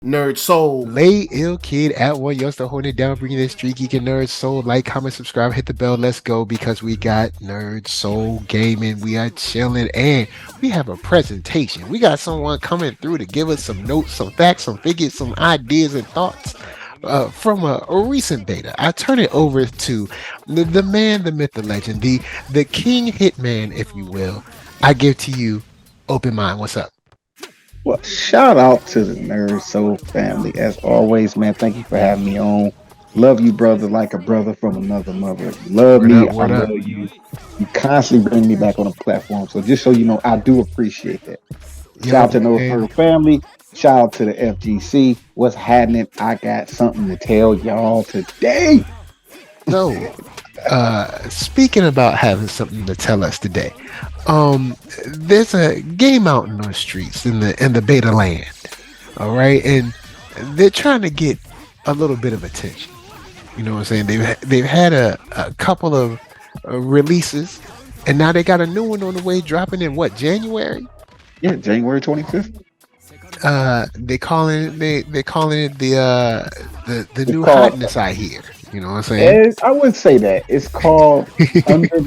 Nerd Soul. Lay ill kid at OneYoungsta holding it down, bringing in StreetGeek and NERDSoul. Like, comment, subscribe, hit the bell. Let's go because we got NERDSoul gaming. We are chilling and we have a presentation. We got someone coming through to give us some notes, some facts, some figures, some ideas and thoughts from a recent beta. I turn it over to the man, the myth, the legend, the King Hitman, if you will. I give to you open mind. What's up? Well, shout out to the Nerd Soul family. As always, man, thank you for having me on. Love you, brother, like a brother from another mother. Love What me, up? I What love up? you. You constantly bring me back on the platform. So just so you know, I do appreciate that. Shout out Yo, to the Nerd man. Soul family. Shout out to the FGC. What's happening? I got something to tell y'all today. So, speaking about having something to tell us today, there's a game out in the streets in the beta land, all right, and they're trying to get a little bit of attention. You know what I'm saying? They've had a couple of releases, and now they got a new one on the way, dropping in what, January? Yeah, January 25th. They calling it the It's new called hotness. I hear. You know what I'm saying? And I would say that it's called Under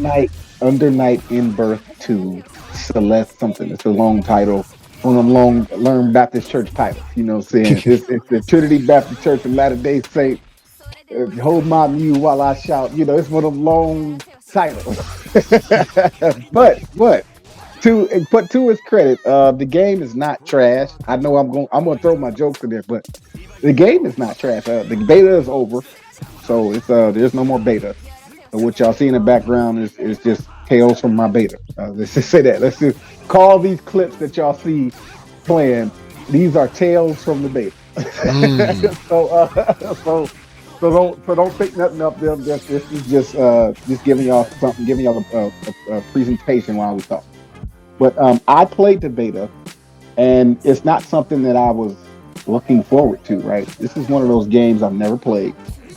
Night in Birth to Celeste something. It's a long title. One of them long learned Baptist church titles. You know what I'm saying? It's the Trinity Baptist Church of Latter Day Saint. Hold my mule while I shout. You know, it's one of them long titles. but to his credit, the game is not trash. I know I'm gonna throw my jokes in there, but the game is not trash. The beta is over. So it's there's no more beta. So what y'all see in the background is just tales from my beta. Let's just say that. Let's just call these clips that y'all see playing. These are tales from the beta. Mm. So don't think nothing of them. This is just giving y'all something, giving y'all a presentation while we talk. But I played the beta, and it's not something that I was looking forward to. Right, this is one of those games I've never played.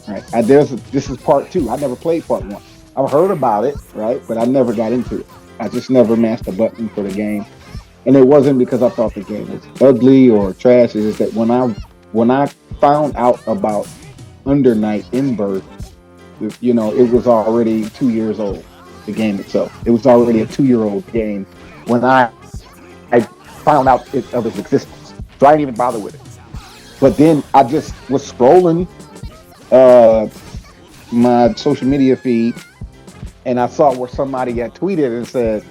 Right, this is part two. I never played part one. I've heard about it, right, but I never got into it. I just never mashed the button for the game, and it wasn't because I thought the game was ugly or trash. It's just that when I found out about Under Night in Birth, it was already 2 years old. The game itself, it was already a 2-year-old game when I found out of its existence. So I didn't even bother with it. But then I just was scrolling uh, my social media feed, and I saw where somebody had tweeted and said,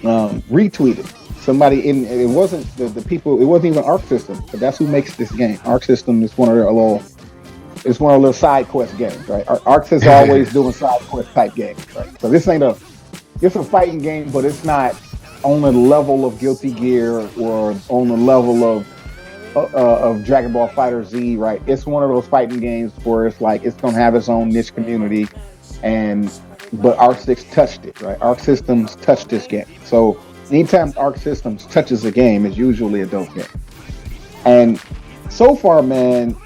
retweeted. Somebody in it wasn't the people. It wasn't even Arc System, but that's who makes this game. Arc System is one of their little. It's one of the little side quest games, right? Arc is always doing side quest type games, right? So this ain't a. It's a fighting game, but it's not on the level of Guilty Gear or on the level of Dragon Ball Fighter Z, right? It's one of those fighting games where it's like it's gonna have its own niche community, and but Arc Six touched it, right? Arc Systems touched this game, so anytime Arc Systems touches a game, it's usually a dope game. And so far, man,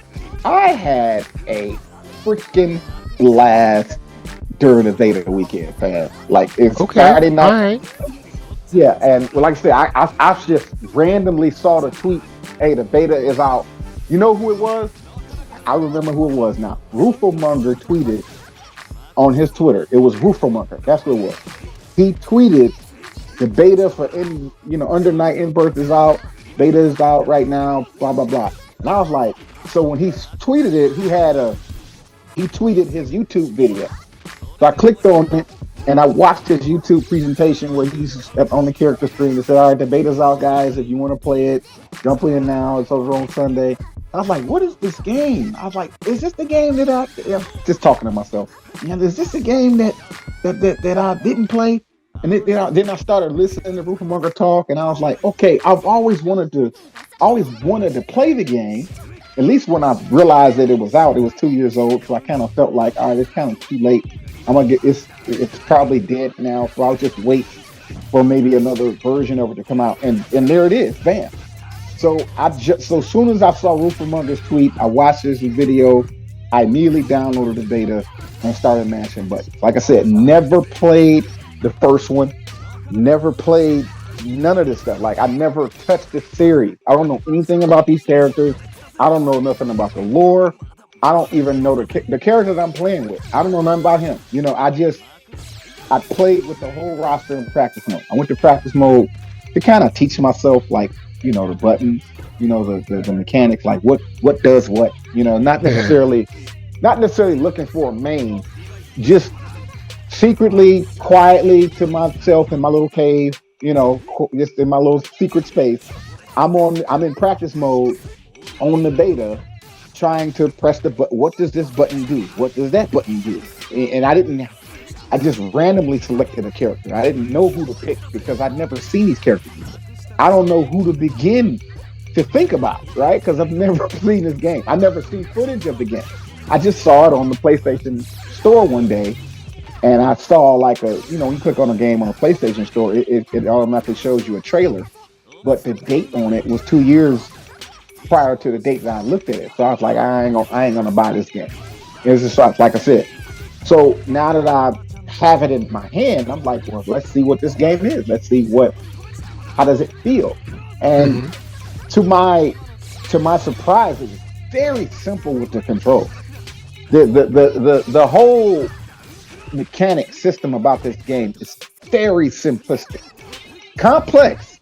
I had a freaking blast during the beta weekend, man. Like it's Okay. Friday All night. right. Yeah, and well, like I said, I just randomly saw the tweet. Hey, the beta is out. You know who it was? I remember who it was now. Rufomonger tweeted on his Twitter. It was Rufomonger. That's what it was. He tweeted the beta for Under Night in Birth is out. Beta is out right now. Blah blah blah. And I was like, so when he tweeted it, he tweeted his YouTube video. So I clicked on it and I watched his YouTube presentation where he's on the character screen and said, all right, the beta's out, guys. If you want to play it, jump in now. It's over on Sunday. I was like, what is this game? I was like, is this the game that I'm just talking to myself? Is this the game that I didn't play? And then I started listening to Roofermonger talk, and I was like, okay, always wanted to play the game. At least when I realized that it was out, it was 2 years old, so I kind of felt like, all right, it's kind of too late. I'm gonna get it's probably dead now, so I'll just wait for maybe another version of it to come out. And there it is, bam. So as soon as I saw Roofermonger's tweet, I watched his video. I immediately downloaded the beta and started mashing buttons. Like I said, never played the first one, never played none of this stuff. Like I never touched this series. I don't know anything about these characters. I don't know nothing about the lore. I don't even know the characters I'm playing with. I don't know nothing about him. I played with the whole roster in practice mode. I went to practice mode to kind of teach myself, like, the buttons, the mechanics, like what does what. Not necessarily looking for a main, just secretly, quietly to myself in my little cave, just in my little secret space. I'm in practice mode on the beta, trying to press the button. What does this button do? What does that button do? And I just randomly selected a character. I didn't know who to pick because I'd never seen these characters before. I don't know who to begin to think about, right? Because I've never seen this game. I never seen footage of the game. I just saw it on the PlayStation Store one day, and I saw like when you click on a game on a PlayStation Store, it automatically shows you a trailer, but the date on it was 2 years prior to the date that I looked at it. So I was like, I ain't gonna buy this game. It's just like I said. So now that I have it in my hand, I'm like, well, let's see what this game is. Let's see how does it feel? And Hmm. to my surprise, it's very simple with the control. The whole mechanic system about this game is very simplistic, complex,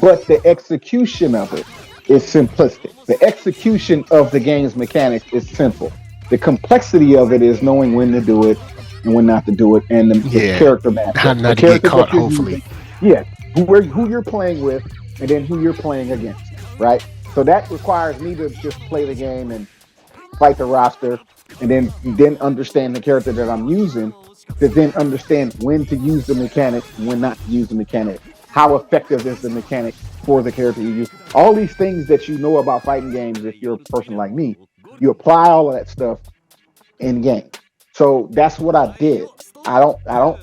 but the execution of it is simplistic. The execution of the game's mechanics is simple. The complexity of it is knowing when to do it and when not to do it, and the Yeah. character How matchups, the not to get characters caught, that you're hopefully. using, yeah, who you're playing with, and then who you're playing against, right? So that requires me to just play the game and fight the roster, and then understand the character that I'm using, to then understand when to use the mechanic and when not to use the mechanic. How effective is the mechanic for the character you use? All these things that you know about fighting games, if you're a person like me, you apply all of that stuff in game. So that's what I did. I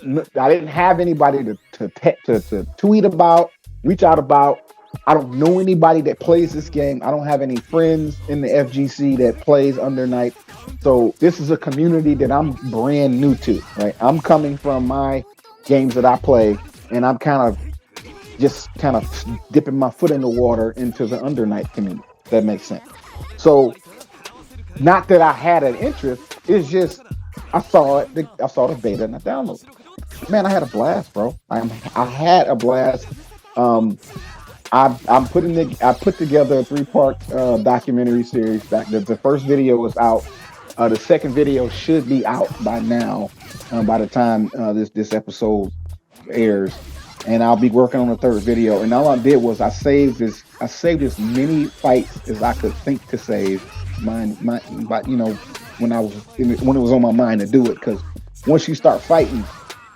didn't have anybody to tweet about, reach out about. I don't know anybody that plays this game. I don't have any friends in the FGC that plays Under Night. So this is a community that I'm brand new to, right? I'm coming from my games that I play, and I'm kind of dipping my foot in the water into the Under Night community. If that makes sense. So not that I had an interest. It's just I saw it. I saw the beta and I downloaded. Man, I had a blast, bro. I had a blast. Um, I put together a 3-part documentary series. The first video was out. The second video should be out by now. By the time this episode airs, and I'll be working on the third video. And all I did was I saved as many fights as I could think to save. But when when it was on my mind to do it, because once you start fighting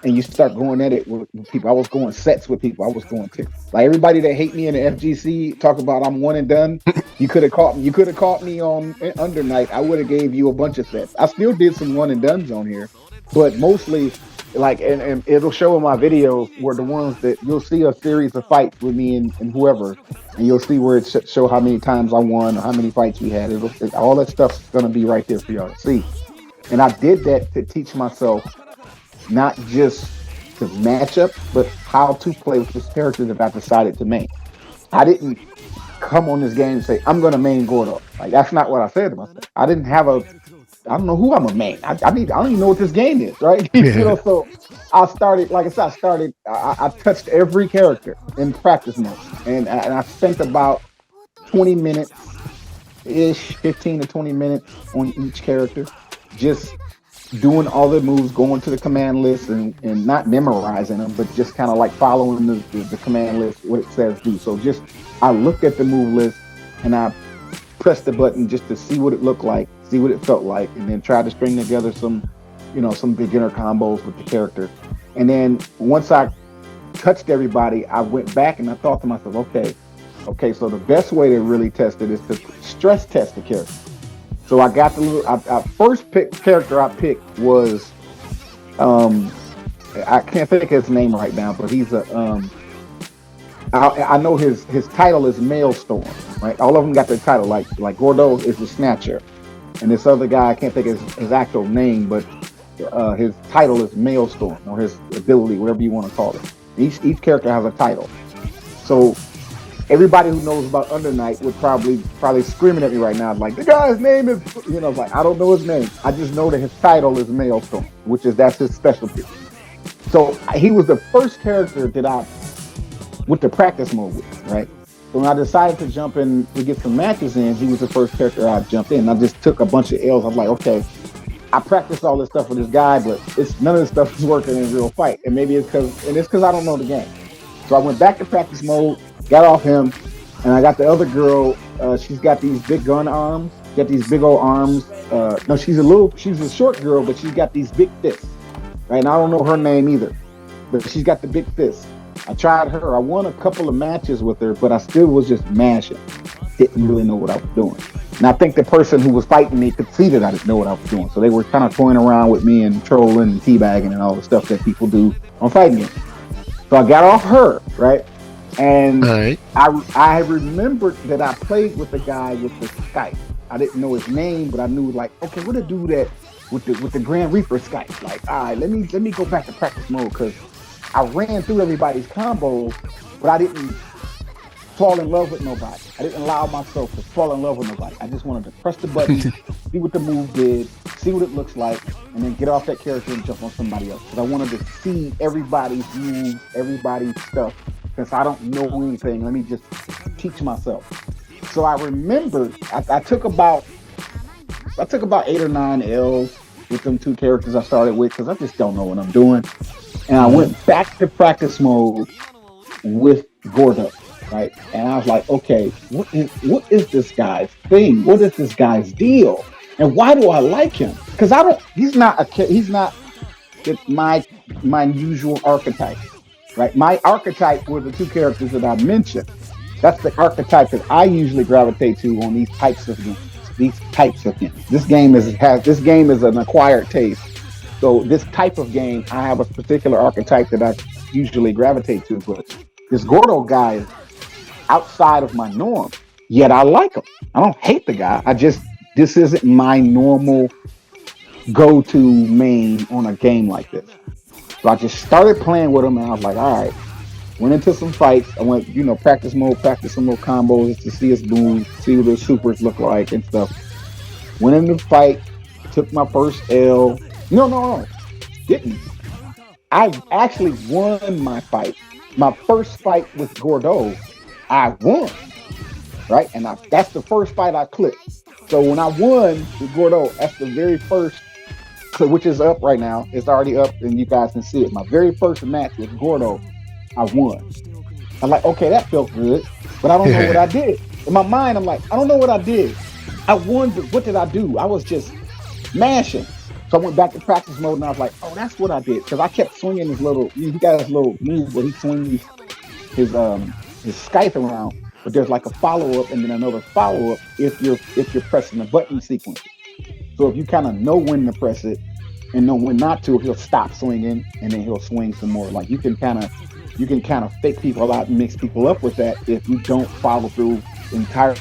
and you start going at it with people, I was going sets with people. I was going to like everybody that hate me in the FGC talk about I'm one and done. You could have caught me. You could have caught me on Under Night. I would have gave you a bunch of sets. I still did some one and dones on here, but mostly like and it'll show in my videos were the ones that you'll see a series of fights with me and whoever, and you'll see where it show how many times I won or how many fights we had. All that stuff's gonna be right there for y'all to see. And I did that to teach myself not just the matchup, but how to play with this character that I decided to main. I didn't come on this game and say I'm gonna main Gordo. Like that's not what I said to myself. I don't know who I'm a main. I don't even know what this game is, right? Yeah. So I started, like I said, I touched every character in practice mode, and I spent about 20 minutes ish, 15 to 20 minutes on each character, just doing all the moves, going to the command list and not memorizing them, but just kind of like following the command list, what it says do. So just I looked at the move list and I pressed the button just to see what it looked like, see what it felt like, and then tried to string together some beginner combos with the character. And then once I touched everybody, I went back and I thought to myself, okay, so the best way to really test it is to stress test the character. So I got the little. I first character I picked was um I can't think of his name right now, but he's a I know his title is Maelstrom, right? All of them got their title. Like Gordo is the Snatcher, and this other guy I can't think of his actual name, but his title is Maelstrom or his ability, whatever you want to call it. Each character has a title. So everybody who knows about Under Night would probably screaming at me right now, like the guy's name is, like I don't know his name. I just know that his title is Maelstrom, which is that's his specialty. So he was the first character that I with the practice mode with, right? So when I decided to jump in to get some matches in, he was the first character I jumped in. I just took a bunch of L's. I was like, okay, I practiced all this stuff with this guy, but it's none of this stuff is working in real fight. And maybe it's because I don't know the game. So I went back to practice mode, got off him, and I got the other girl. She's got these big gun arms, got these big old arms. No, she's a short girl, but she's got these big fists, right? And I don't know her name either, but she's got the big fists. I tried her. I won a couple of matches with her, but I still was just mashing. Didn't really know what I was doing. And I think the person who was fighting me could see that I didn't know what I was doing. So they were kind of toying around with me and trolling and teabagging and all the stuff that people do on fighting games. So I got off her, right? All And right. I remembered that I played with the guy with the Skype. I didn't know his name, but I knew like, okay, what to do that with the Grand Reaper Skype. Like, all right, let me go back to practice mode because I ran through everybody's combos, but I didn't fall in love with nobody. I didn't allow myself to fall in love with nobody. I just wanted to press the button, see what the move did, see what it looks like, and then get off that character and jump on somebody else. Because I wanted to see everybody's moves, everybody's stuff. Since I don't know anything, let me just teach myself. So I remembered I took about 8 or 9 L's with them two characters I started with because I just don't know what I'm doing. And I Mhm. went back to practice mode with Gordo, right? And I was like, okay, what is this guy's thing? What is this guy's deal? And why do I like him? Because I don't. He's not my usual archetype, right? My archetype were the two characters that I mentioned. That's the archetype that I usually gravitate to on these types of games. These types of games. This game is an acquired taste. So this type of game, I have a particular archetype that I usually gravitate to. But this Gordo guy is outside of my norm. Yet I like him. I don't hate the guy. This isn't my normal go-to main on a game like this. So I just started playing with him, and I was like, all right. Went into some fights. I went, practice mode, practice some more combos to see his moves, see what his supers look like and stuff. Went into the fight, took my first L. No, didn't. I actually won my fight. My first fight with Gordo, I won, right? And that's the first fight I clicked. So when I won with Gordo, that's the very first, which is up right now. It's already up, and you guys can see it. My very first match with Gordo, I won. I'm like, okay, that felt good, but I don't know what I did. In my mind, I'm like, I don't know what I did. I won, but what did I do? I was just mashing. So I went back to practice mode, and I was like, oh, that's what I did, because I kept swinging his little. He got his little move where he swings his scythe around, but there's like a follow up and then another follow up if you're pressing the button sequence. So if you kind of know when to press it and know when not to, he'll stop swinging and then he'll swing some more. Like you can kind of fake people out and mix people up with that if you don't follow through entirely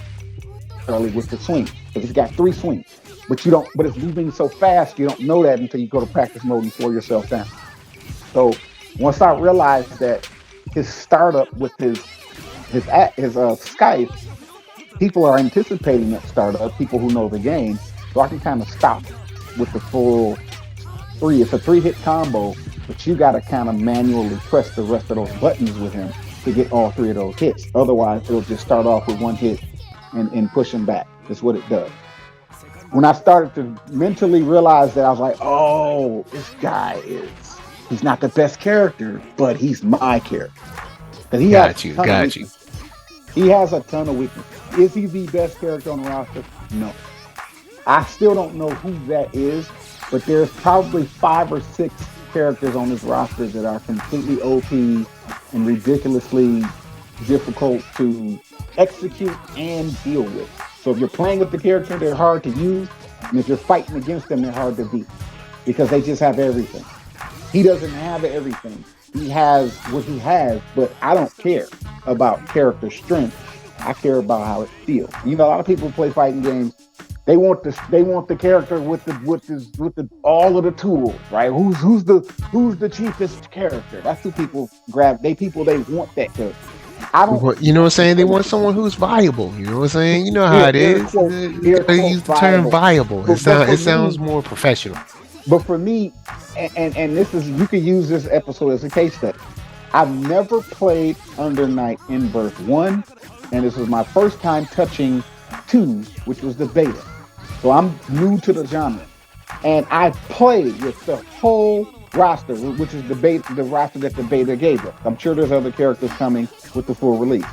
with the swing. Because he's got 3 swings, but you don't. But it's moving so fast, you don't know that until you go to practice mode and slow yourself down. So once I realized that his startup with his Skype, people are anticipating that startup. People who know the game, so I can kind of stop with the full 3. It's a 3-hit combo, but you got to kind of manually press the rest of those buttons with him to get all 3 of those hits. Otherwise, it'll just start off with 1 hit and push him back. That's what it does. When I started to mentally realize that, I was like, oh, this guy he's not the best character, but he's my character. Because he has Got a you. ton of Got you. weaknesses. He has a ton of weaknesses. Is he the best character on the roster? No. I still don't know who that is, but there's probably 5 or 6 characters on this roster that are completely OP and ridiculously difficult to execute and deal with. So if you're playing with the character, they're hard to use, and if you're fighting against them, they're hard to beat because they just have everything. He doesn't have everything. He has what he has, but I don't care about character strength. I care about how it feels. A lot of people play fighting games. They want the character with the all of the tools, right? Who's the cheapest character? That's who people grab. They want that character. I don't You know what I'm want to saying? They play want with someone who's viable. You know what I'm saying? You know how air, it air is. quote You air gotta quote use the term viable. viable. But for It sounds me, more professional. and this is, you could use this episode as a case study. I've never played Under Night in Birth 1, and this was my first time touching 2, which was the beta. So I'm new to the genre. And I played with the whole roster, which is the roster that the beta gave us. I'm sure there's other characters coming with the full release.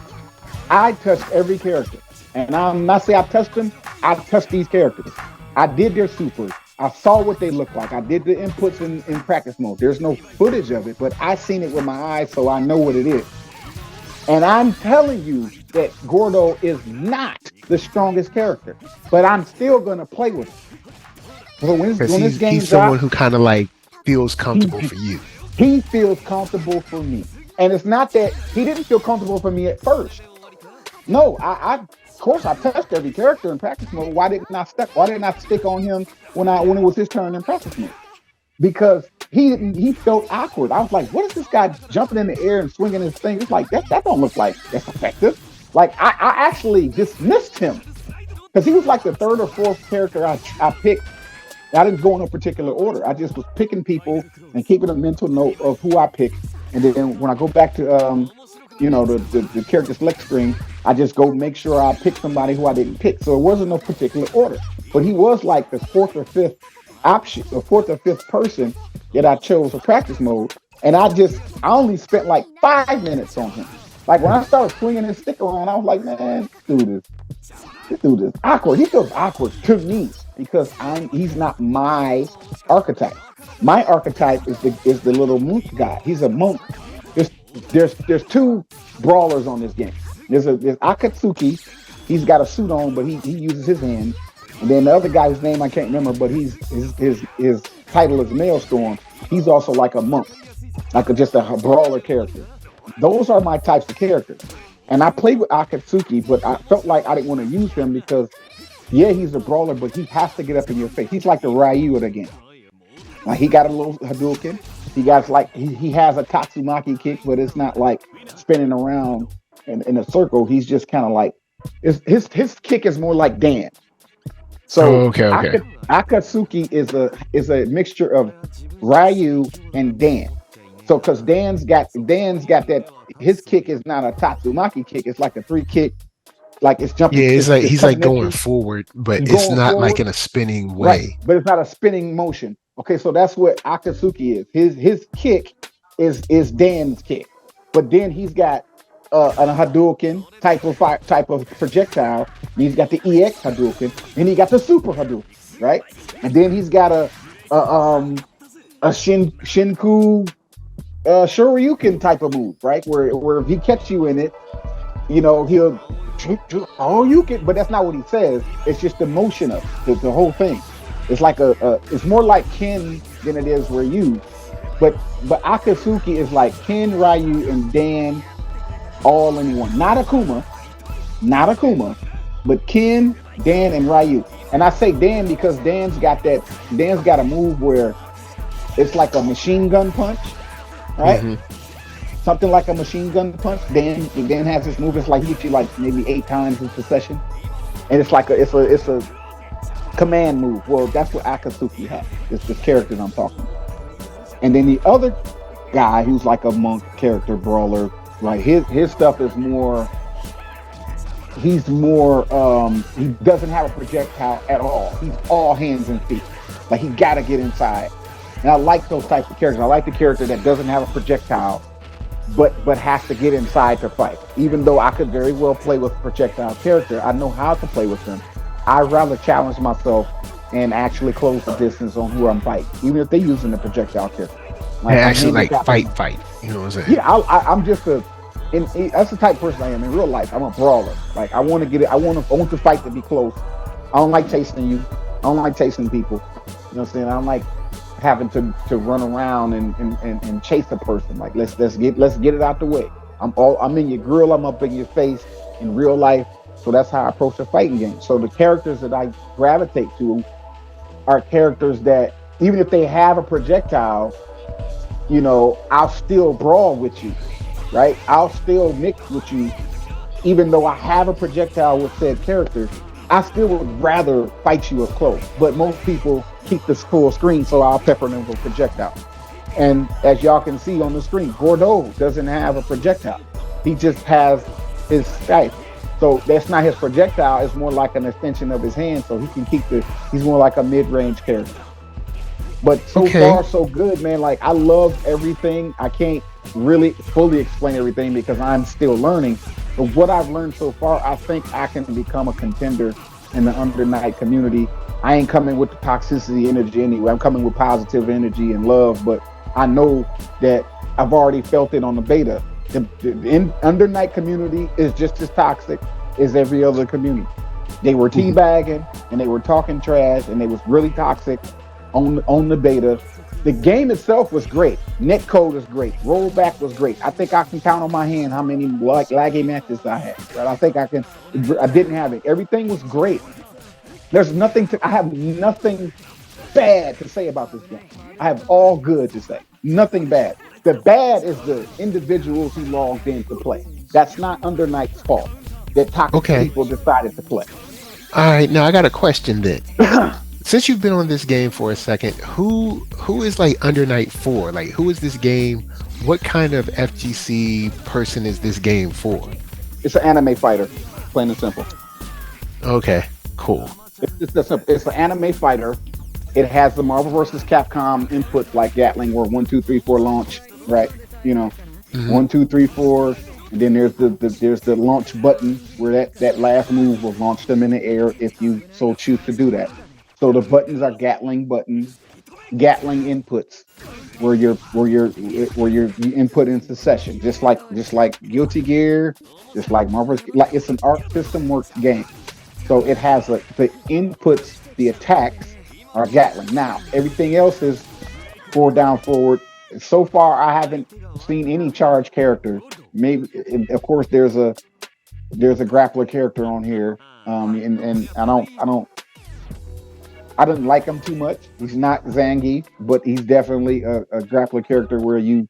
I touched every character. And I'm not saying I touched them, I touched these characters. I did their supers. I saw what they look like. I did the inputs in practice mode. There's no footage of it, but I seen it with my eyes, so I know what it is. And I'm telling you that Gordo is not the strongest character, but I'm still gonna play with him. So Because when this he's game someone drops, who kind of like feels he comfortable for you. he feels comfortable for me. And it's not that he didn't feel comfortable for me at first. No, of course I touched every character in practice mode. Why didn't I stick on him when it was his turn in practice mode? Because he felt awkward. I was like, what is this guy jumping in the air and swinging his thing? It's like that don't look like that's effective. Like I actually dismissed him because he was like the third or fourth character I picked. I didn't go in a particular order. I just was picking people and keeping a mental note of who I picked. And then when I go back to the character select screen, I just go make sure I pick somebody who I didn't pick. So it wasn't no particular order. But he was like the fourth or fifth option, the fourth or fifth person that I chose for practice mode. And I only spent like 5 minutes on him. Like when I started swinging his stick around, I was like, man, this dude is awkward. He feels awkward to me because he's not my archetype. My archetype is the little monk guy. He's a monk. There's there's two brawlers on this game. There's Akatsuki. He's got a suit on, but he uses his hands. And then the other guy, whose name I can't remember, but his title is Maelstrom. He's also like a monk, just a brawler character. Those are my types of characters. And I played with Akatsuki, but I felt like I didn't want to use him because, yeah, he's a brawler, but he has to get up in your face. He's like the Ryu of the game. Like he got a little Hadouken. He has a Tatsumaki kick, but it's not like spinning around in a circle. He's just kind of like his kick is more like dance. Oh, So okay. Akatsuki is a mixture of Ryu and Dan. So because Dan's got that, his kick is not a Tatsumaki kick. It's like a three kick, like it's jumping. Yeah, it's like It's he's like coming at going you, forward, but it's going not like forward. in a spinning Right, way. but it's not a spinning motion. Okay, so that's what Akatsuki is. His kick is Dan's kick, but then he's got a Hadouken type of projectile. And he's got the EX Hadouken, and he got the Super Hadouken, right? And then he's got a um a Shinku Shoryuken type of move, right? Where if he catch you in it, he'll oh you can, but that's not what he says. It's just the motion of the whole thing. It's like it's more like Ken than it is Ryu. But Akatsuki is like Ken, Ryu, and Dan all in one. Not Akuma, but Ken, Dan, and Ryu. And I say Dan because Dan's got a move where it's like a machine gun punch, right? Hmm. Something like a machine gun punch. Dan has this move. It's like he hits you like maybe 8 times in succession, and it's a command move. Well, that's what Akatsuki has. It's the character I'm talking about. And then the other guy who's like a monk character brawler, like his stuff is more. He's more. He doesn't have a projectile at all. He's all hands and feet. Like he gotta get inside. And I like those types of characters. I like the character that doesn't have a projectile, but has to get inside to fight. Even though I could very well play with a projectile character, I know how to play with them. I'd rather challenge myself and actually close the distance on who I'm fighting, even if they're using the projectile character. Like actually like handicapped. fight. You know what I'm saying? Yeah, I'm just that's the type of person I am in real life. I'm a brawler. Like I want to get it. I want the fight to be close. I don't like chasing you. I don't like chasing people. You know what I'm saying? I don't like having to run around and chase a person. Like let's get it out the way. I'm in your grill. I'm up in your face in real life. So that's how I approach a fighting game. So the characters that I gravitate to are characters that even if they have a projectile, I'll still brawl with you. right? I'll still mix with you, even though I have a projectile with said character. I still would rather fight you up close. But most people keep this full screen, so I'll pepper them with projectile. And as y'all can see on the screen, Bordeaux doesn't have a projectile. He just has his Skype. So that's not his projectile. It's more like an extension of his hand. So he can keep the. He's more like a mid-range character. But so Okay. far, so good, man. Like I love everything. I can't really fully explain everything because I'm still learning. But what I've learned so far, I think I can become a contender in the Under Night community. I ain't coming with the toxicity energy anyway. I'm coming with positive energy and love. But I know that I've already felt it on the beta. The Under Night community is just as toxic as every other community. They were Mhm. teabagging and they were talking trash and they was really toxic on the beta. The game itself was great. Netcode was great. Rollback was great. I think I can count on my hand how many laggy matches I had. Right? I think I can. I didn't have it. Everything was great. There's nothing to. I have nothing bad to say about this game. I have all good to say. Nothing bad. The bad is the individuals who logged in to play. That's not Under Night's fault. That toxic Okay. people decided to play. All right. Now I got a question then. Since you've been on this game for a second, who is like Under Night for? Like, who is this game? What kind of FGC person is this game for? It's an anime fighter, plain and simple. Okay, cool. It's an anime fighter. It has the Marvel versus Capcom inputs like Gatling, where 1, 2, 3, 4 launch, right? You know, Hmm. 1, 2, 3, 4, and then there's the launch button where that last move will launch them in the air if you so choose to do that. So the buttons are Gatling buttons, Gatling inputs, where you input into session, just like Guilty Gear, just like Marvel's. Like it's an arc system works game. So it has the inputs, the attacks are Gatling. Now everything else is forward, down, forward. So far, I haven't seen any charge characters. Maybe, of course, there's a grappler character on here, and I didn't like him too much. He's not Zangief, but he's definitely a grappler character where you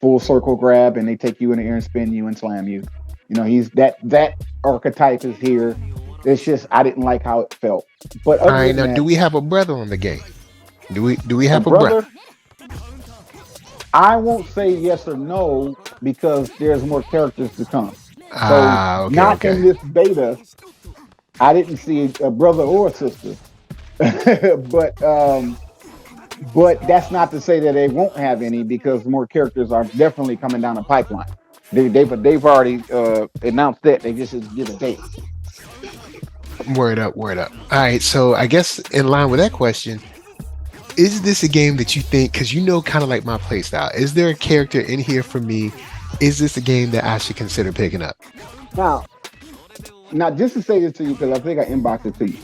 full circle grab and they take you in the air and spin you and slam you. You know, he's that archetype is here. It's just I didn't like how it felt. But All other right. than Now, that, do we have a brother on the game? Do we a have a brother? brother, I won't say yes or no because there's more characters to come. So Ah, okay, not okay. in this beta, I didn't see a brother or a sister. but that's not to say that they won't have any because more characters are definitely coming down the pipeline. They've already announced that they just didn't give a date. Word up, word up. All right. So I guess in line with that question, is this a game that you think? Because you know, kind of like my playstyle. Is there a character in here for me? Is this a game that I should consider picking up? Now, now just to say this to you because I think I inboxed it to you.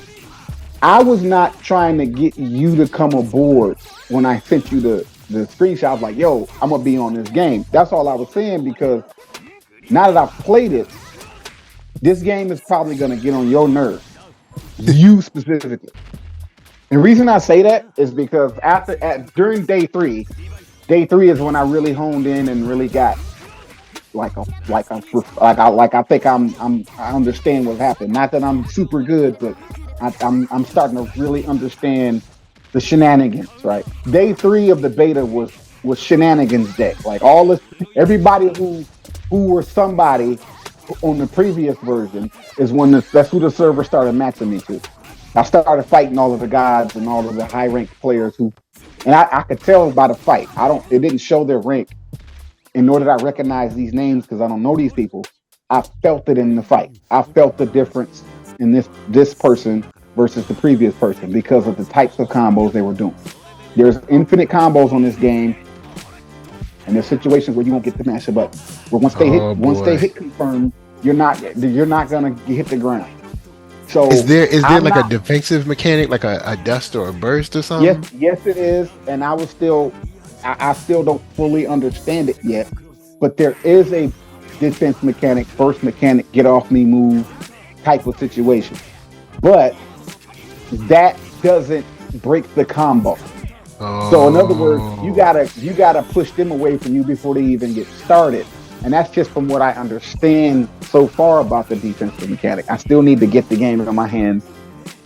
I was not trying to get you to come aboard when I sent you the screenshot. I was like, "Yo, I'm gonna be on this game." That's all I was saying because now that I've played it, this game is probably gonna get on your nerves, you specifically. And the reason I say that is because during day three is when I really honed in and really got like I think I understand what's happened. Not that I'm super good, but I'm starting to really understand the shenanigans. Right, day three of the beta was shenanigans day. Like all this, everybody who were somebody on the previous version is when that's who the server started matching me to. I started fighting all of the gods and all of the high ranked players and I could tell by the fight. It didn't show their rank, and nor did I recognize these names because I don't know these people. I felt it in the fight. I felt the difference in this person versus the previous person because of the types of combos they were doing. There's infinite combos on this game, and there's situations where you won't get to mash a button. But Oh once they boy. hit confirm, you're not gonna hit the ground. Is So there I'm like a not. defensive mechanic, like a dust or a burst or Yes, something? yes, it is, and I still don't fully understand it yet. But there is a defense mechanic, burst mechanic, get off me move type of situation. But that doesn't break the combo. So in other words, Oh, you gotta push them away from you before they even get started. And that's just from what I understand so far about the defensive mechanic. I still need to get the game in my hands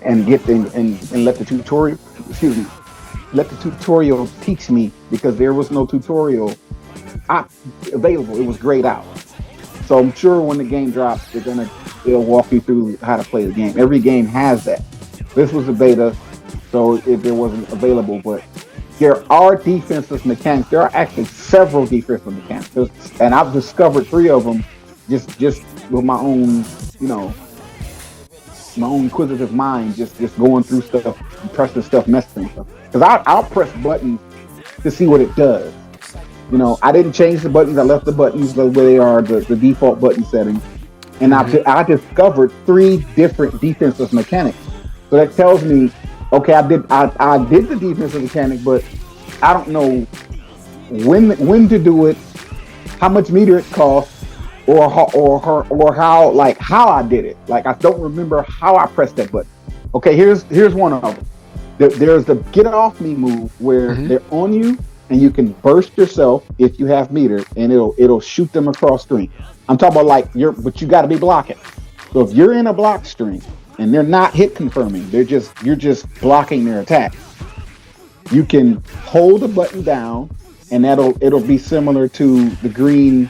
and get the and let the tutorial, excuse me, let the tutorial teach me, because there was no tutorial available. It was grayed out. So I'm sure when the game drops, they'll walk you through how to play the game. Every game has that. This was a beta, so there wasn't available, but there are defensive mechanics. There are actually several defensive mechanics, and I've discovered three of them just with my own, my own inquisitive mind, just going through stuff, pressing stuff, messing stuff. Because I'll press buttons to see what it does. I didn't change the buttons. I left the buttons the way they are, the default button settings. And I discovered three different defensive mechanics. So that tells me, okay, I did the defensive mechanic, but I don't know when to do it, how much meter it costs, or how I did it. Like, I don't remember how I pressed that button. Okay, here's one of them. There's the get off me move where they're on you and you can burst yourself if you have meter, and it'll shoot them across screen. I'm talking about but you got to be blocking. So if you're in a block string and they're not hit confirming, you're just blocking their attack. You can hold the button down, and it'll be similar to the green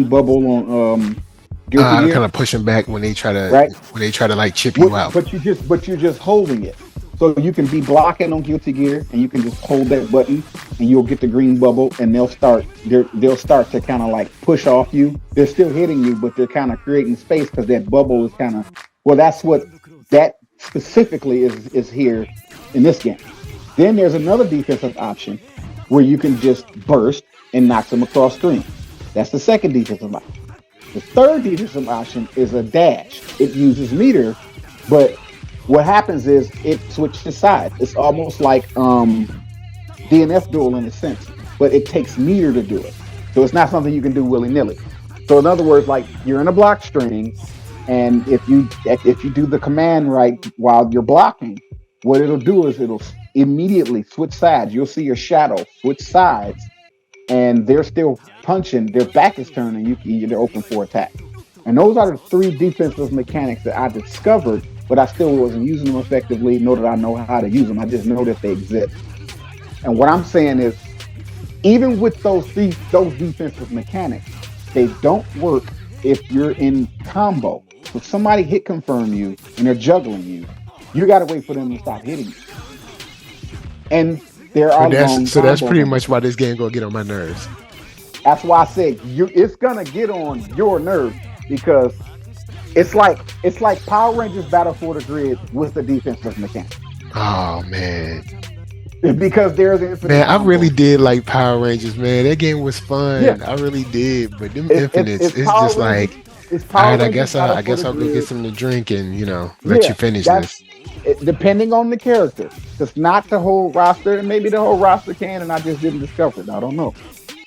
bubble on Guilty Gear. Kind of pushing back when they try to like chip you out. But you're just holding it. So you can be blocking on Guilty Gear, and you can just hold that button, and you'll get the green bubble, and they'll start to kind of like push off you. They're still hitting you, but they're kind of creating space because that bubble is kind of, well, that's what that specifically is here in this game. Then there's another defensive option where you can just burst and knock them across screen. That's the second defensive option. The third defensive option is a dash. It uses meter, but what happens is it switches sides. It's almost like DNF duel in a sense, but it takes meter to do it. So it's not something you can do willy-nilly. So in other words, like, you're in a block string, and if you do the command right while you're blocking, what it'll do is it'll immediately switch sides. You'll see your shadow switch sides, and they're still punching. Their back is turning. They're open for attack. And those are the three defensive mechanics that I discovered, but I still wasn't using them effectively, nor did I know how to use them. I just know that they exist. And what I'm saying is, even with those defensive mechanics, they don't work if you're in combo. So somebody hit confirm you and they're juggling you, you got to wait for them to stop hitting you. And there are so that's pretty much why this game gonna get on my nerves. That's why I said it's gonna get on your nerves, because it's like Power Rangers Battle for the Grid with the defensive mechanic. Oh man. Because there's infinite. Man, I really did like Power Rangers, man. That game was fun. Yeah. I really did. But them infinites, it's just like, all right, I guess I'll go get something to drink and, let you finish this. Depending on the character. It's not the whole roster, and maybe the whole roster can, and I just didn't discover it. I don't know.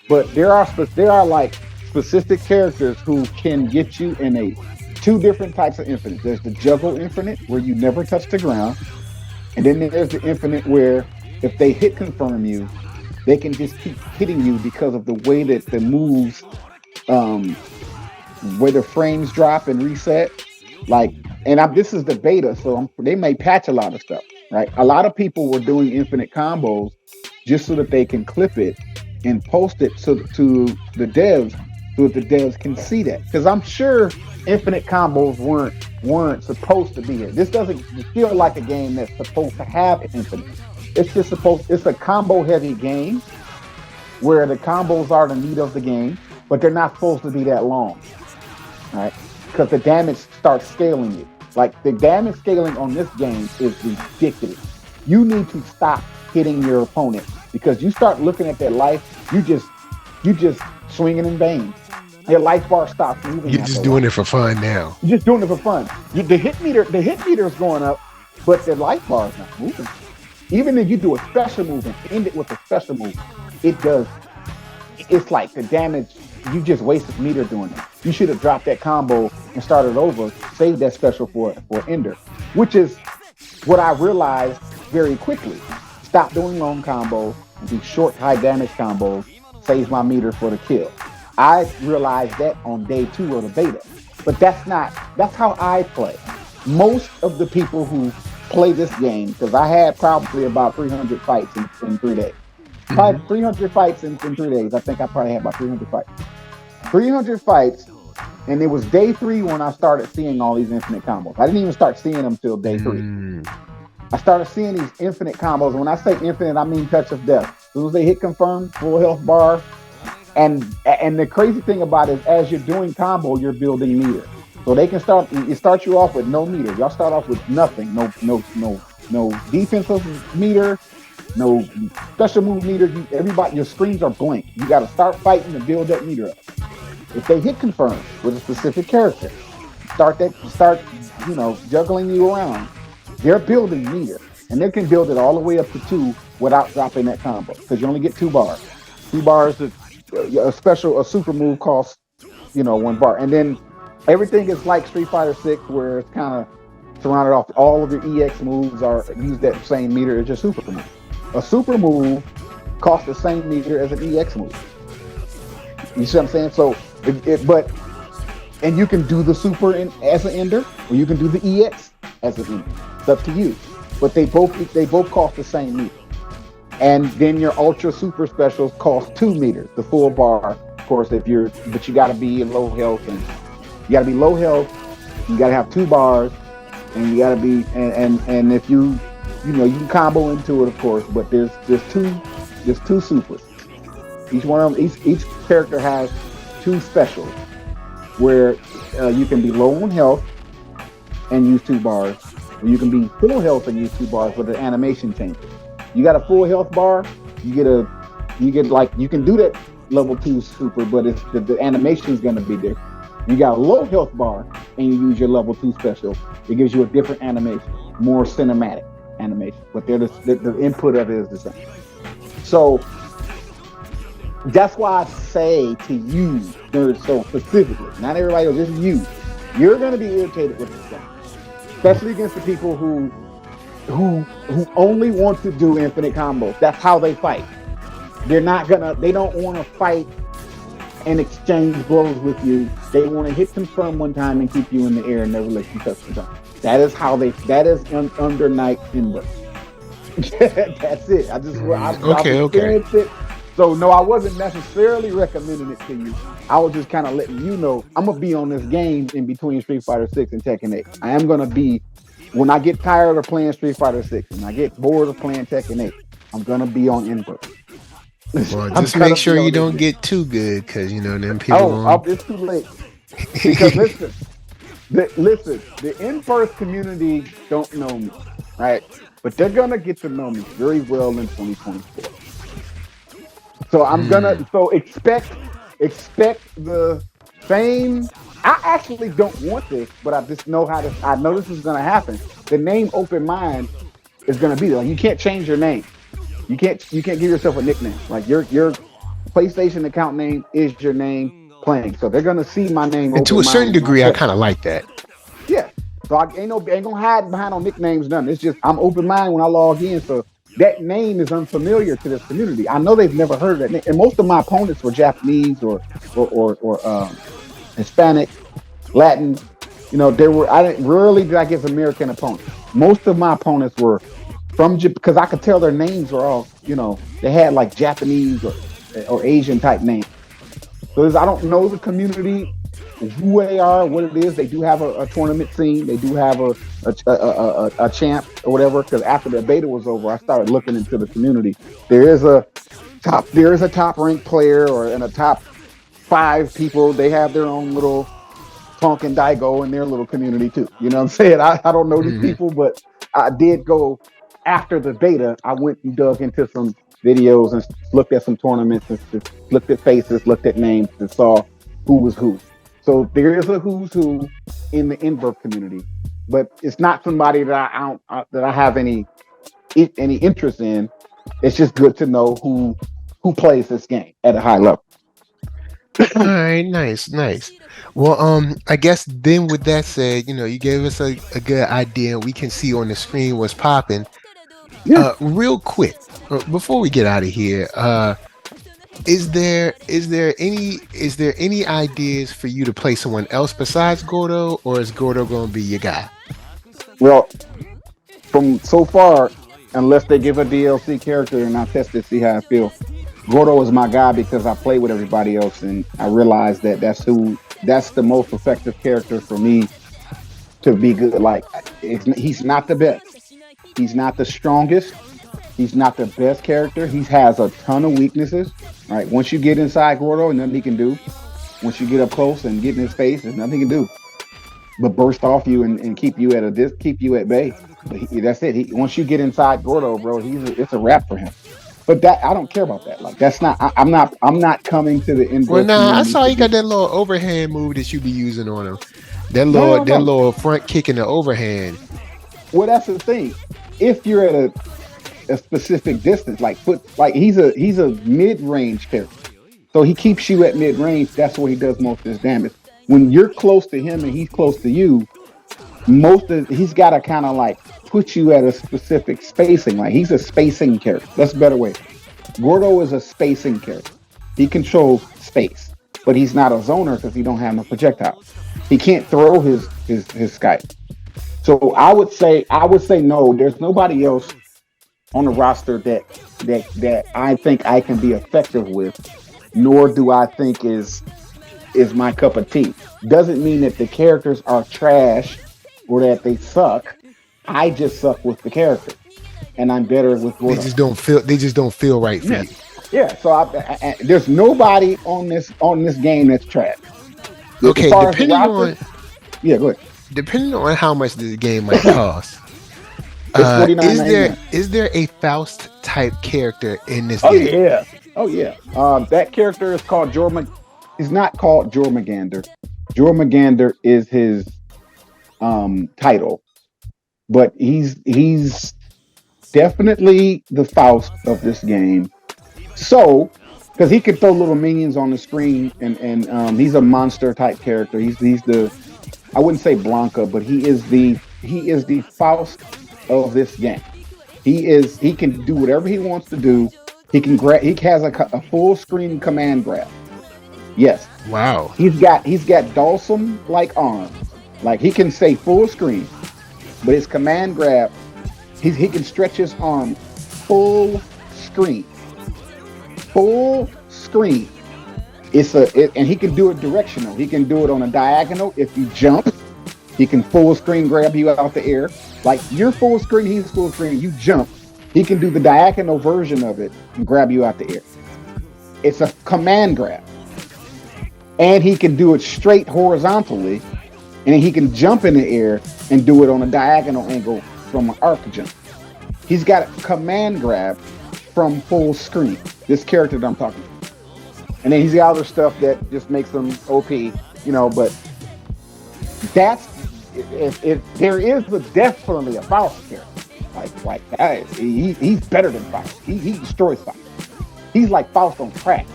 But there are like specific characters who can get you in two different types of infinite. There's the juggle infinite, where you never touch the ground. And then there's the infinite where if they hit confirm you, they can just keep hitting you because of the way that the moves, where the frames drop and reset. This is the beta, so they may patch a lot of stuff, right? A lot of people were doing infinite combos just so that they can clip it and post it to the devs, so that the devs can see that. Because I'm sure infinite combos weren't supposed to be here. This doesn't feel like a game that's supposed to have infinite. It's a combo heavy game where the combos are the meat of the game, but they're not supposed to be that long, right? Because the damage starts scaling you. Like, the damage scaling on this game is ridiculous. You need to stop hitting your opponent, because you start looking at their life, you just swinging in vain. Your life bar stops moving. You're just doing it for fun now. You're just doing it for fun. The hit meter is going up, but the life bar is not moving. Even if you do a special move and end it with a special move, it's like the damage, you just wasted meter doing it. You should have dropped that combo and started over, saved that special for ender, which is what I realized very quickly. Stop doing long combos and do short, high damage combos, saves my meter for the kill. I realized that on day 2 of the beta. But that's how I play. Most of the people who play this game, because I had probably about 300 fights in 3 days. Probably Hmm. 300 fights in 3 days. I think I probably had about 300 fights. 300 fights, and it was day 3 when I started seeing all these infinite combos. I didn't even start seeing them till day 3. Mm. I started seeing these infinite combos. When I say infinite, I mean touch of death. As soon as they hit confirm, full health bar, and the crazy thing about it is, as you're doing combo, you're building meter. So they can start. It starts you off with no meter. Y'all start off with nothing. No defensive meter. No special move meter. Everybody, your screens are blank. You got to start fighting to build that meter up. If they hit confirm with a specific character, start juggling you around. They're building meter, and they can build it all the way up to 2 without dropping that combo because you only get 2 bars. 2 bars. A super move costs 1 bar, and then everything is like Street Fighter 6, where it's kind of surrounded off. All of your EX moves are use that same meter as your super move. A super move costs the same meter as an EX move. You see what I'm saying? So, but and you can do the super as an ender, or you can do the EX as an ender. It's up to you. But they both cost the same meter. And then your ultra super specials cost 2 meters, the full bar. Of course, but you got to be in low health, and you got to be low health. You got to have 2 bars, and you got to be and if you can combo into it, of course. But there's two supers. Each one of them, each character has 2 specials where you can be low on health and use 2 bars, or you can be full health and use 2 bars, but the animation changes. You got a full health bar, you get like you can do that level 2 super, but it's the animation is going to be different. You got a low health bar and you use your level 2 special. It gives you a different animation, more cinematic animation, but the input of it is the same. So that's why I say to you, NERDSoul specifically, not everybody else, just you. You're going to be irritated with this game, especially against the people who only want to do infinite combos. That's how they fight. They don't want to fight and exchange blows with you. They want to hit confirm one time and keep you in the air and never let you touch the ground. That is under Night Inverse. That's it. I've Okay, okay. experienced it. So no, I wasn't necessarily recommending it to you. I was just kind of letting you know I'm gonna be on this game in between Street Fighter 6 and Tekken 8. I am gonna be, when I get tired of playing Street Fighter 6 and I get bored of playing Tekken 8, I'm gonna be on Inverse. Well, I'm just gonna make be sure you on this don't game. get too good, because them people on. It's too late. Because listen, the Inverse community don't know me, right? But they're gonna get to know me very well in 2024. So Mm. expect the same. I actually don't want this, but I just know how to. I know this is gonna happen. The name Open Mind is gonna be there. Like, you can't change your name. You can't give yourself a nickname. Like your PlayStation account name is your name playing. So they're gonna see my name And to Open a certain Mind when I degree, I play. kind of like that. Yeah. So I ain't gonna hide behind no nicknames, nothing. It's just I'm open mind when I log in. So that name is unfamiliar to this community. I know they've never heard of that name. And most of my opponents were Japanese or Hispanic, Latin. I didn't really did I get American opponents. Most of my opponents were from Japan, because I could tell their names were all, they had like Japanese or Asian type names. So I don't know the community, who they are, what it is. They do have a tournament scene. They do have a champ or whatever. Because after the beta was over, I started looking into the community. There is a top ranked player and a top 5 people. They have their own little Punk and Daigo in their little community too. You know what I'm saying? I don't know these Hmm. people, but I did go after the beta. I went and dug into some videos and looked at some tournaments and just looked at faces, looked at names, and saw who was who. So there is a who's who in the invert community, but it's not somebody that I have any interest in. It's just good to know who plays this game at a high level. All right, nice, nice. Well, I guess then with that said, you gave us a good idea. We can see on the screen what's popping. Yeah. Real quick, before we get out of here, is there any ideas for you to play someone else besides Gordo, or is Gordo gonna be your guy? Well, from so far, unless they give a DLC character and I test it, see how I feel. Gordo is my guy because I play with everybody else, and I realize that that's the most effective character for me to be good. Like, he's not the best, he's not the strongest, he's not the best character. He has a ton of weaknesses. Right, once you get inside Gordo, nothing he can do. Once you get up close and get in his face, there's nothing he can do but burst off you and keep you at keep you at bay. But that's it. Once you get inside Gordo, bro, it's a wrap for him. But that I don't care about that. Like, that's not. I'm not coming to the Well, indoor nah, I community saw to you got be. that little overhand move that you be using on him. That No, little no, that no. little front kick in the overhand. Well, that's the thing. If you're at a specific distance, like he's a mid range character, so he keeps you at mid range. That's where he does most of his damage. When you're close to him and he's close to you, he's got to kind of like put you at a specific spacing. Like, he's a spacing character. That's a better way. Gordo is a spacing character. He controls space, but he's not a zoner because he don't have no projectile. He can't throw his Skype. So I would say no. There's nobody else on the roster that I think I can be effective with, nor do I think is my cup of tea. Doesn't mean that the characters are trash or that they suck. I just suck with the character, and I'm better with They Gordo. just don't feel. They just don't feel right for Yeah, you. yeah. So there's nobody on this game that's trash. As Okay, far as the roster, yeah, go ahead. depending on how much this game might cost, It's 49.99. is there a Faust type character in this Oh game? yeah, oh yeah. That character is called Jormungandr. He's not called Jormungandr. Jormungandr is his title, but he's definitely the Faust of this game. So, because he can throw little minions on the screen, and he's a monster type character. He's the, I wouldn't say Blanca, but he is the Faust of this game. He can do whatever he wants to do. He can grab. He has a full screen command grab. Yes, Wow. he's got Dawson like arms. Like, he can say full screen, but his command grab, he can stretch his arm full screen, full screen. And he can do it directional. He can do it on a diagonal. If you jump, he can full screen grab you out the air. Like, you're full screen, he's full screen. You jump, he can do the diagonal version of it and grab you out the air. It's a command grab, and he can do it straight horizontally, and he can jump in the air and do it on a diagonal angle from an arc jump. He's got a command grab from full screen. This character that I'm talking about. And then he's got other stuff that just makes him OP, but that's if there is definitely a Faust character. Like that, he's better than Faust. He destroys Faust. He's like Faust on crack.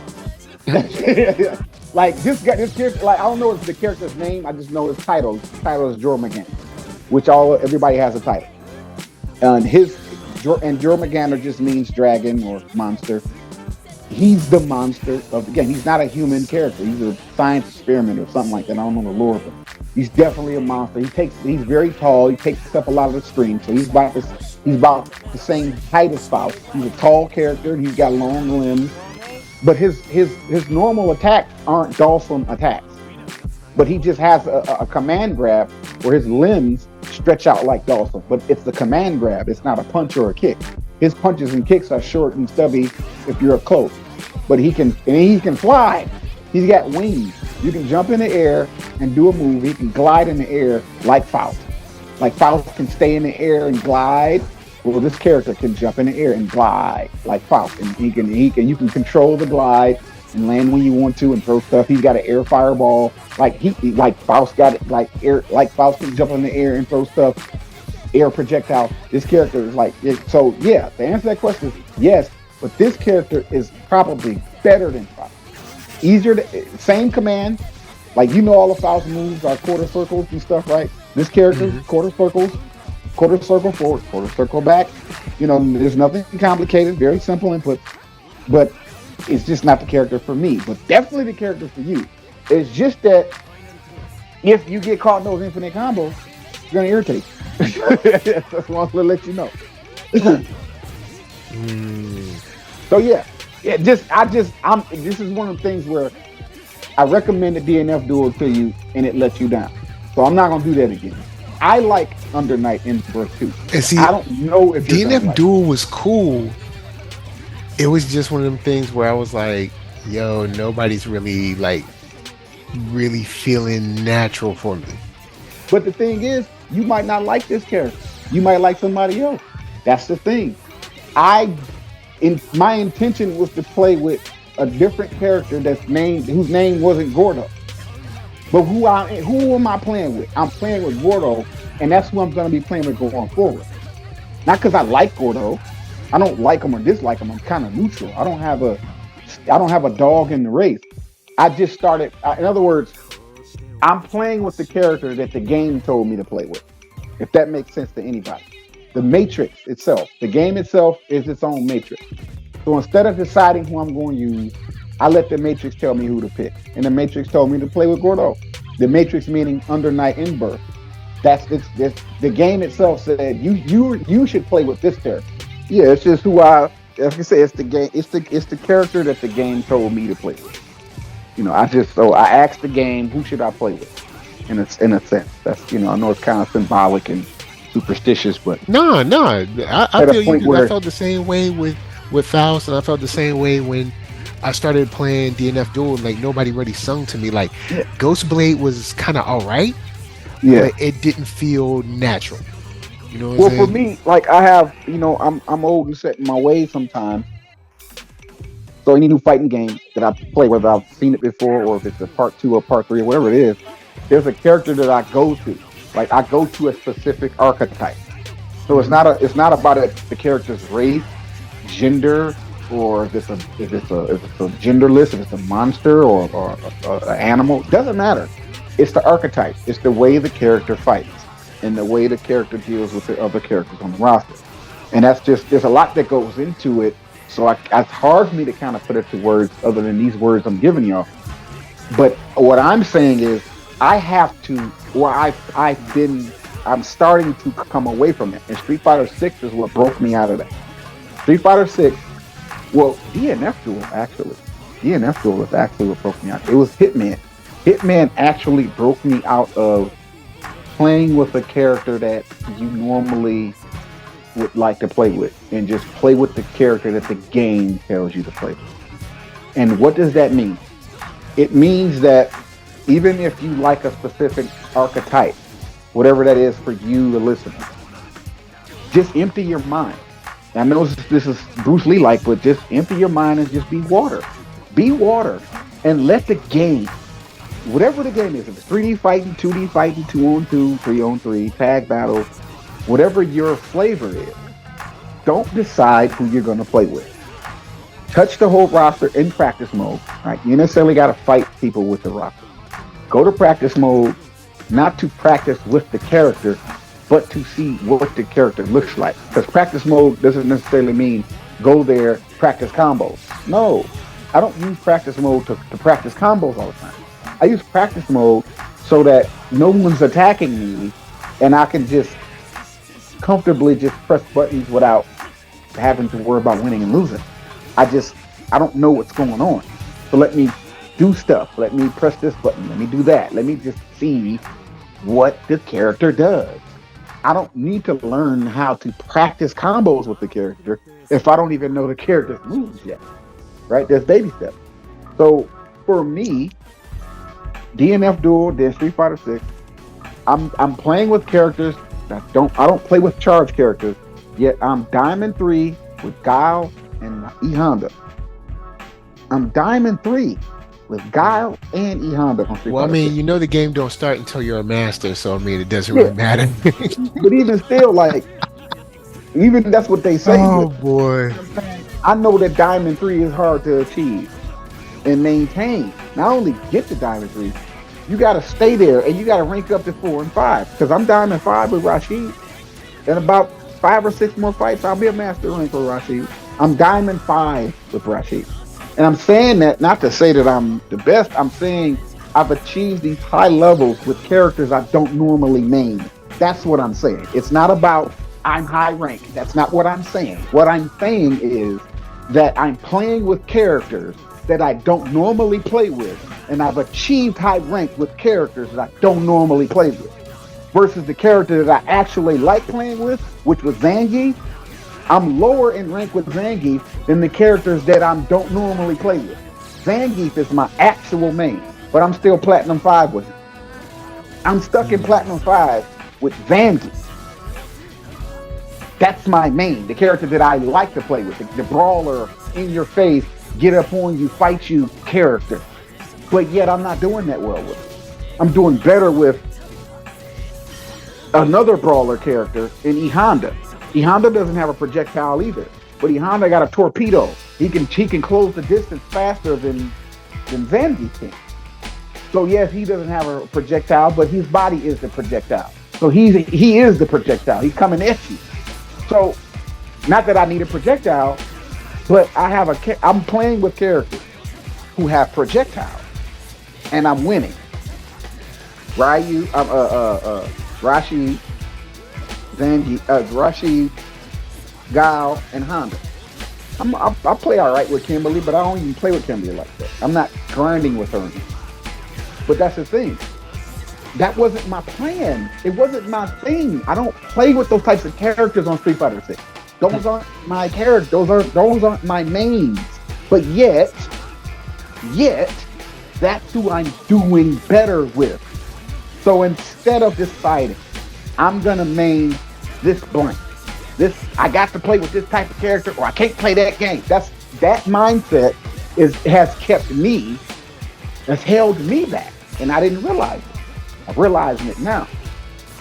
Like, this character, like, I don't know the character's name. I just know his title. His title is Jormungandr, which everybody has a title. And Jormungandr just means dragon or monster. He's the monster of the game. He's not a human character. He's a science experiment or something like that. I don't know the lore, but he's definitely a monster. He's very tall. He takes up a lot of the screen. So he's about the same height as Faust. He's a tall character. He's got long limbs. But his normal attacks aren't Dawson attacks. But he just has a command grab where his limbs stretch out like Dawson. But it's the command grab. It's not a punch or a kick. His punches and kicks are short and stubby if you're up close. But he can fly. He's got wings. You can jump in the air and do a move. He can glide in the air like Faust. Like, Faust can stay in the air and glide. Well, this character can jump in the air and glide like Faust, and you can control the glide and land when you want to and throw stuff. He's got an air fireball, like Faust got it, like Faust can jump in the air and throw stuff, air projectile. This character is like it. So yeah, to answer that question, yes, but this character is probably better than Faust. Easier to same command, like, all the Faust moves are quarter circles and stuff, right? This character quarter circles. Quarter circle forward, quarter circle back. There's nothing complicated, very simple input. But It's just not the character for me, but definitely the character for you. It's just that if you get caught in those infinite combos, it's gonna irritate you. That's what I'm gonna let you know. Mm. So yeah, yeah. I'm. This is one of the things where I recommend the DNF duel to you, and it lets you down. So I'm not gonna do that again. I like Under Night in Birth too. And see, I don't know if you're gonna DNF like it. Duel was cool. It was just one of them things where I was like, yo, nobody's really like really feeling natural for me. But the thing is, you might not like this character. You might like somebody else. That's the thing. I in my intention was to play with a different character that's named whose name wasn't Gordo. But who am I playing with? I'm playing with Gordo, and that's who I'm gonna be playing with going forward. Not because I like Gordo. I don't like him or dislike him. I'm kind of neutral. I don't have a dog in the race. I just started. In other words, I'm playing with the character that the game told me to play with. If that makes sense to anybody, the matrix itself, the game itself is its own matrix. So instead of deciding who I'm going to use, I let the matrix tell me who to pick, and the matrix told me to play with Gordo. The matrix meaning under night in birth. It's the game itself said you should play with this character. Yeah, it's just who I. Like I say, it's the game. It's the character that the game told me to play with. I asked the game who should I play with. In a sense, that's I know it's kind of symbolic and superstitious, but No, no, I at a feel you point because I where felt the same way with Faust, and I felt the same way when I started playing DNF Duel. Like nobody really sung to me. Like yeah, Ghostblade was kind of all right, yeah. but it didn't feel natural. You know what I'm Well, for saying? me, like I have, I'm old and set in my ways sometimes. So any new fighting game that I play, whether I've seen it before or if it's a part two or part three or whatever it is, there's a character that I go to. Like I go to a specific archetype. So it's Hmm. not about the character's race, gender, or if it's a genderless, if it's a monster or an animal. Doesn't matter. It's the archetype. It's the way the character fights and the way the character deals with the other characters on the roster. And that's just there's a lot that goes into it. So it's hard for me to kind of put it to words other than these words I'm giving y'all. But what I'm saying is I have to, or I'm starting to come away from it. And Street Fighter 6 is what broke me out of that. Street Fighter 6, well, DNF Duel actually. DNF Duel was actually what broke me out. It was Hitman. Hitman actually broke me out of playing with a character that you normally would like to play with and just play with the character that the game tells you to play with. And what does that mean? It means that even if you like a specific archetype, whatever that is for you, the listener, just empty your mind. I know this is Bruce Lee like, but just empty your mind and just be water. Be water and let the game, whatever the game is, if it's 3D fighting, 2D fighting, 2-on-2, 3-on-3, tag battles, whatever your flavor is, don't decide who you're going to play with. Touch the whole roster in practice mode. Right? You necessarily got to fight people with the roster. Go to practice mode, not to practice with the character, but to see what the character looks like. Because practice mode doesn't necessarily mean go there, practice combos. No, I don't use practice mode to practice combos all the time. I use practice mode so that no one's attacking me and I can just comfortably just press buttons without having to worry about winning and losing. I don't know what's going on. So let me do stuff. Let me press this button. Let me do that. Let me just see what the character does. I don't need to learn how to practice combos with the character if I don't even know the character's moves yet. Right? There's baby steps. So for me, DNF Duel, then Street Fighter 6, I'm playing with characters that I don't play with charge characters, yet I'm Diamond 3 with Guile and E Honda. I'm Diamond 3 with Guile and E Honda from Street Well, I Fighter mean, 6. you know, the game don't start until you're a master, so I mean, it doesn't Yeah, really matter. but even still, like, even that's what they say. Oh But boy. I know that Diamond 3 is hard to achieve and maintain. Not only get to Diamond 3, you got to stay there and you got to rank up to 4 and 5. Because I'm Diamond 5 with Rashid. In about 5 or 6 more fights, I'll be a master rank with Rashid. I'm Diamond 5 with Rashid. And I'm saying that not to say that I'm the best. I'm saying I've achieved these high levels with characters I don't normally main. That's what I'm saying. It's not about I'm high rank. That's not what I'm saying. What I'm saying is that I'm playing with characters that I don't normally play with, and I've achieved high rank with characters that I don't normally play with. Versus the character that I actually like playing with, which was Zangief. I'm lower in rank with Zangief than the characters that I don't normally play with. Zangief is my actual main, but I'm still Platinum 5 with him. I'm stuck in Mm. Platinum 5 with Zangief. That's my main, the character that I like to play with, the brawler, in your face, get up on you, fight you character. But yet I'm not doing that well with him. I'm doing better with another brawler character in E Honda. E Honda doesn't have a projectile either, but E Honda got a torpedo. He can close the distance faster than Zangief can. So yes, he doesn't have a projectile, but his body is the projectile. So he is the projectile. He's coming at you. So not that I need a projectile, but I'm playing with characters who have projectiles, and I'm winning. Ryu, Rashi, Rashi, Guile, and Honda. I play all right with Kimberly, but I don't even play with Kimberly like that. I'm not grinding with her. But that's the thing. That wasn't my plan. It wasn't my thing. I don't play with those types of characters on Street Fighter 6. Those aren't my characters. Those aren't my mains. But yet, that's who I'm doing better with. So instead of deciding I'm gonna main this blank, this I got to play with this type of character, or I can't play that game. That mindset has held me back, and I didn't realize it. I'm realizing it now.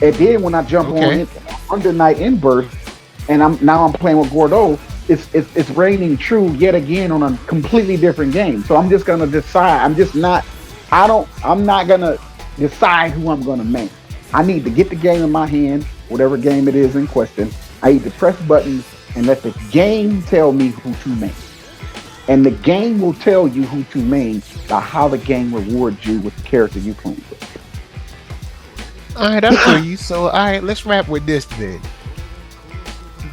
And then when I jump on Okay. it under Night Inburst, and I'm playing with Gordo, it's raining true yet again on a completely different game. So I'm just gonna decide. I'm not gonna decide who I'm gonna main. I need to get the game in my hand, whatever game it is in question. I need to press buttons and let the game tell me who to main. And the game will tell you who to main by how the game rewards you with the character you play with. All right, I feel you. So, all right, let's wrap with this then.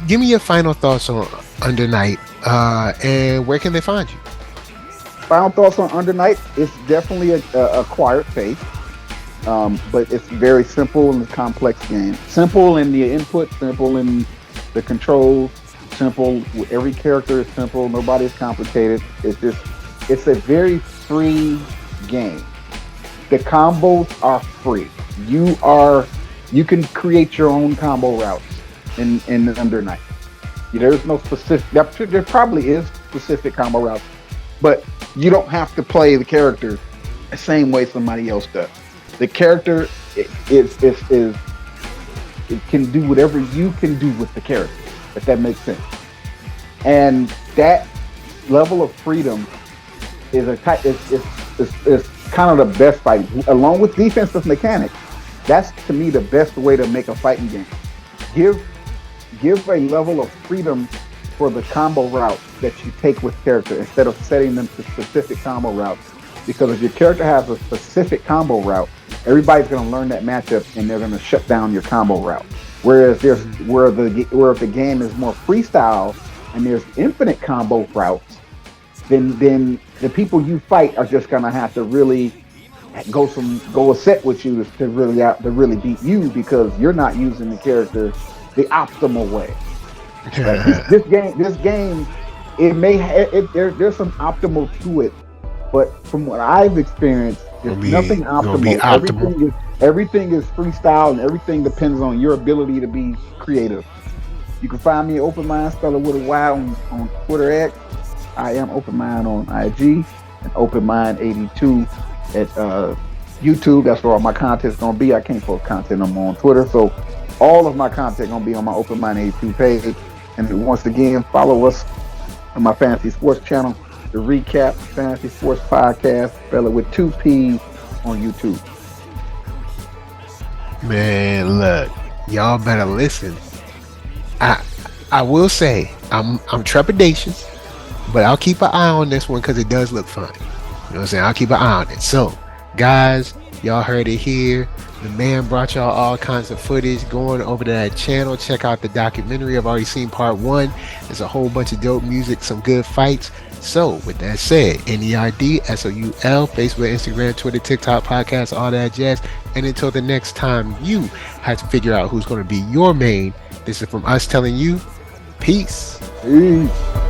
Give me your final thoughts on Under Night, and where can they find you? Final thoughts on Under Night. It's definitely a quiet pace, but it's very simple and complex game. Simple in the input, simple in the controls, simple. Every character is simple. Nobody's complicated. It's a very free game. The combos are free. You can create your own combo routes in Under Night. There's no specific. There probably is specific combo routes, but you don't have to play the character the same way somebody else does. The character is it can do whatever you can do with the character, if that makes sense. And that level of freedom is kind of the best fight, along with defensive mechanics. That's to me the best way to make a fighting game. Give a level of freedom for the combo routes that you take with character instead of setting them to specific combo routes. Because if your character has a specific combo route, everybody's going to learn that matchup and they're going to shut down your combo route. Whereas where if the game is more freestyle and there's infinite combo routes, then the people you fight are just going to have to really go a set with you to really beat you, because you're not using the character the optimal way. Right? This game, there's some optimal to it, but from what I've experienced, there's nothing Gonna be optimal. optimal. Everything is freestyle, and everything depends on your ability to be creative. You can find me Open Mind, spell it with a Y, on Twitter X. I am Open Mind on IG, and Open Mind 82 at YouTube. That's where all my content's gonna be. I can't post content no more on Twitter, so all of my content gonna be on my Open Mind 82 page. And once again, follow us on my Fantasy Sports channel, the Recap Fantasy Sports Podcast, spell it with 2 P's on YouTube. Man, look, y'all better listen. I will say I'm trepidatious But I'll keep an eye on this one because it does look fun. You know what I'm saying? I'll keep an eye on it. So, guys, y'all heard it here. The man brought y'all all kinds of footage. Going over to that channel, check out the documentary. I've already seen part one. There's a whole bunch of dope music, some good fights. So, with that said, NERDSoul, Facebook, Instagram, Twitter, TikTok, podcast, all that jazz. And until the next time you have to figure out who's going to be your main, this is from us telling you, peace. Peace.